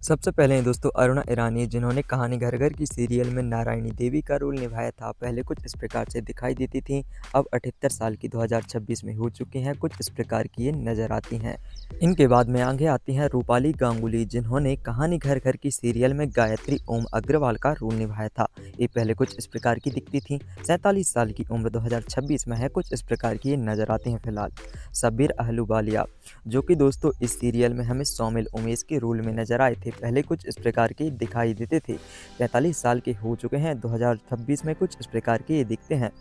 सबसे पहले हैं दोस्तों अरुणा ईरानी, जिन्होंने कहानी घर घर की सीरियल में नारायणी देवी का रोल निभाया था। पहले कुछ इस प्रकार से दिखाई देती थीं, अब 78 साल की 2026 में हो चुकी हैं, कुछ इस प्रकार की ये नज़र आती हैं। इनके बाद में आगे आती हैं रूपाली गांगुली, जिन्होंने कहानी घर घर की सीरियल में गायत्री ओम अग्रवाल का रोल निभाया था। ये पहले कुछ इस प्रकार की दिखती थीं, 47 साल की उम्र 2026 में है, कुछ इस प्रकार की ये नज़र आती हैं फिलहाल। शब्बीर अहलूवालिया, जो कि दोस्तों इस सीरियल में हमें शौमिल उमेश के रोल में नजर आए थे, पहले कुछ इस प्रकार के दिखाई देते थे। 45 साल के हो चुके हैं, 2026 में कुछ इस प्रकार के ये दिखते हैं।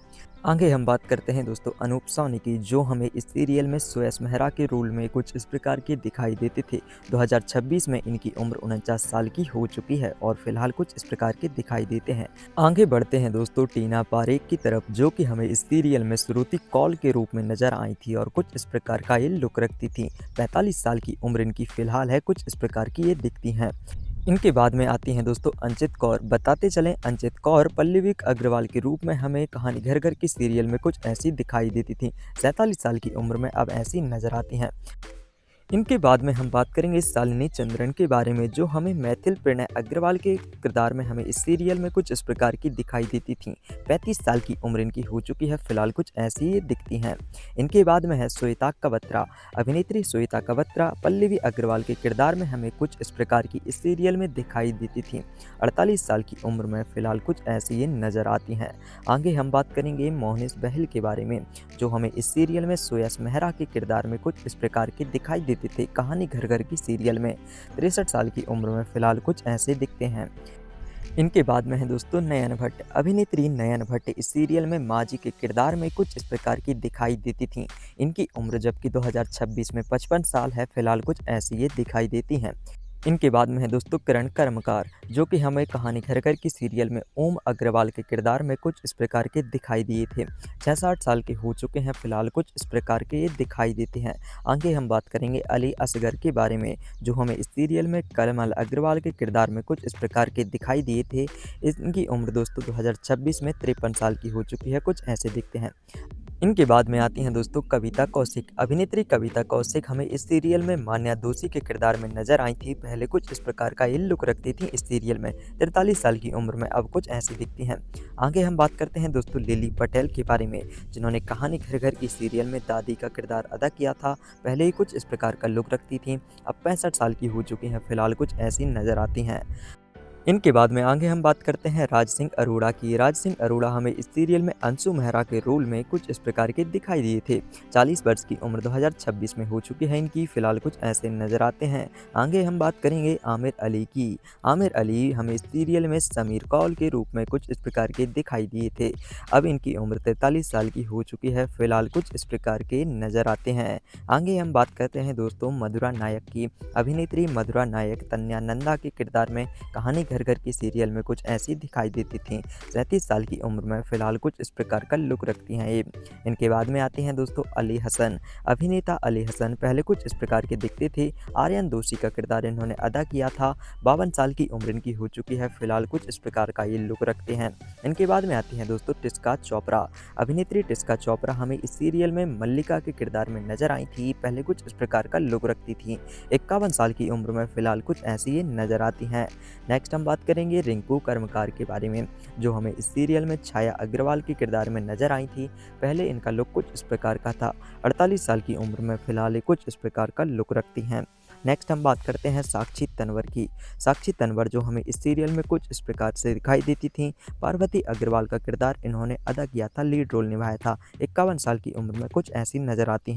आगे हम बात करते हैं दोस्तों अनूप साहनी की, जो हमें इस सीरियल में सुयश मेहरा के रोल में कुछ इस प्रकार के दिखाई देते थे। 2026 में इनकी उम्र 49 साल की हो चुकी है और फिलहाल कुछ इस प्रकार के दिखाई देते हैं। आगे बढ़ते हैं दोस्तों टीना पारेख की तरफ, जो कि हमें इस सीरियल में श्रुति कौल के रूप में नजर आई थी और कुछ इस प्रकार का ये लुक रखती थी। 45 साल की उम्र इनकी फिलहाल है, कुछ इस प्रकार की ये दिखती हैं। इनके बाद में आती हैं दोस्तों अंचित कौर। बताते चलें, अंचित कौर पल्लवी अग्रवाल के रूप में हमें कहानी घर घर की सीरियल में कुछ ऐसी दिखाई देती थी। 47 साल की उम्र में अब ऐसी नजर आती हैं। इनके बाद में हम बात करेंगे शालिनी चंद्रन के बारे में, जो हमें मैथिल प्रणय अग्रवाल के किरदार में हमें इस सीरियल में कुछ इस प्रकार की दिखाई देती थीं। 35 साल की उम्र इनकी हो चुकी है, फिलहाल कुछ ऐसी ही दिखती हैं। इनके बाद में है श्वेता कबत्रा। अभिनेत्री श्वेता कबत्रा पल्लवी अग्रवाल के किरदार में हमें कुछ इस प्रकार की इस सीरियल में दिखाई देती थीं। 48 साल की उम्र में फिलहाल कुछ ऐसी ये नज़र आती हैं। आगे हम बात करेंगे मोहनिश बहल के बारे में, जो हमें इस सीरियल में सुयश मेहरा के किरदार में कुछ इस प्रकार के दिखाई देते थे। कहानी घर घर की सीरियल में 63 साल की उम्र में फिलहाल कुछ ऐसे दिखते हैं। इनके बाद में है दोस्तों नयन भट्ट। अभिनेत्री नयन भट्ट इस सीरियल में माँ जी के किरदार में कुछ इस प्रकार की दिखाई देती थीं। इनकी उम्र जबकि 2026 में 55 साल है, फिलहाल कुछ ऐसी ये दिखाई देती हैं। इनके बाद में है दोस्तों किरण कर्मकार, जो कि हमें कहानी घर घर की सीरियल में ओम अग्रवाल के किरदार में कुछ इस प्रकार के दिखाई दिए थे। 66 साल के हो चुके हैं, फिलहाल कुछ इस प्रकार के ये दिखाई देते हैं। आगे हम बात करेंगे अली असगर के बारे में, जो हमें इस सीरियल में कमल अग्रवाल के किरदार में कुछ इस प्रकार के दिखाई दिए थे। इनकी उम्र दोस्तों 2026 में 53 साल की हो चुकी है, कुछ ऐसे दिखते हैं। इनके बाद में आती हैं दोस्तों कविता कौशिक। अभिनेत्री कविता कौशिक हमें इस सीरियल में मान्या दोषी के किरदार में नजर आई थी। पहले कुछ इस प्रकार का ये लुक रखती थी इस सीरियल में। 43 साल की उम्र में अब कुछ ऐसी दिखती हैं। आगे हम बात करते हैं दोस्तों लिली पटेल के बारे में, जिन्होंने कहानी घर घर की सीरियल में दादी का किरदार अदा किया था। पहले ही कुछ इस प्रकार का लुक रखती थी, अब 65 साल की हो चुकी हैं, फिलहाल कुछ ऐसी नजर आती हैं। इनके बाद में आगे हम बात करते हैं राज सिंह अरोड़ा की। राज सिंह अरोड़ा हमें इस सीरियल में अंशु मेहरा के रोल में कुछ इस प्रकार के दिखाई दिए थे। 40 वर्ष की उम्र 2026 में हो चुकी है इनकी, फिलहाल कुछ ऐसे नजर आते हैं। आगे हम बात करेंगे आमिर अली की। आमिर अली हमें इस सीरियल में समीर कौल के रूप में कुछ इस प्रकार के दिखाई दिए थे। अब इनकी उम्र 43 साल की हो चुकी है, फिलहाल कुछ इस प्रकार के नजर आते हैं। आगे हम बात करते हैं दोस्तों मधुरा नायक की। अभिनेत्री मधुरा नायक तन्या नंदा के किरदार में कहानी घर घर की सीरियल में कुछ ऐसी दिखाई देती थीं। 37 साल की उम्र में फिलहाल कुछ इस प्रकार का लुक रखती हैं ये। इनके बाद में आते हैं दोस्तों अली हसन। अभिनेता अली हसन पहले कुछ इस प्रकार के दिखते थे। आर्यन दोषी का किरदार इन्होंने अदा किया था। 52 साल की उम्र इनकी हो चुकी है, फिलहाल कुछ इस प्रकार का ये लुक रखते हैं। इनके बाद में आती हैं दोस्तों टिस्का चोपड़ा। अभिनेत्री टिस्का चोपड़ा हमें इस सीरियल में मल्लिका के किरदार में नजर आई थी। पहले कुछ इस प्रकार का लुक रखती थी। 51 साल की उम्र में फिलहाल कुछ ऐसी ये नजर आती हैं। नेक्स्ट हम बात करेंगे रिंकू कर्मकार के बारे में, जो हमें इस सीरियल में छाया अग्रवाल के किरदार में नजर आई थी। पहले इनका लुक कुछ इस प्रकार का था। 48 साल की उम्र में फिलहाल कुछ इस प्रकार का लुक रखती हैं। नेक्स्ट हम बात करते हैं साक्षी तन्वर की। साक्षी तन्वर जो हमें इस सीरियल में कुछ इस प्रकार से दिखाई देती थी। पार्वती अग्रवाल का किरदार इन्होंने अदा किया था, लीड रोल निभाया था। 51 साल की उम्र में कुछ ऐसी नजर आती हैं।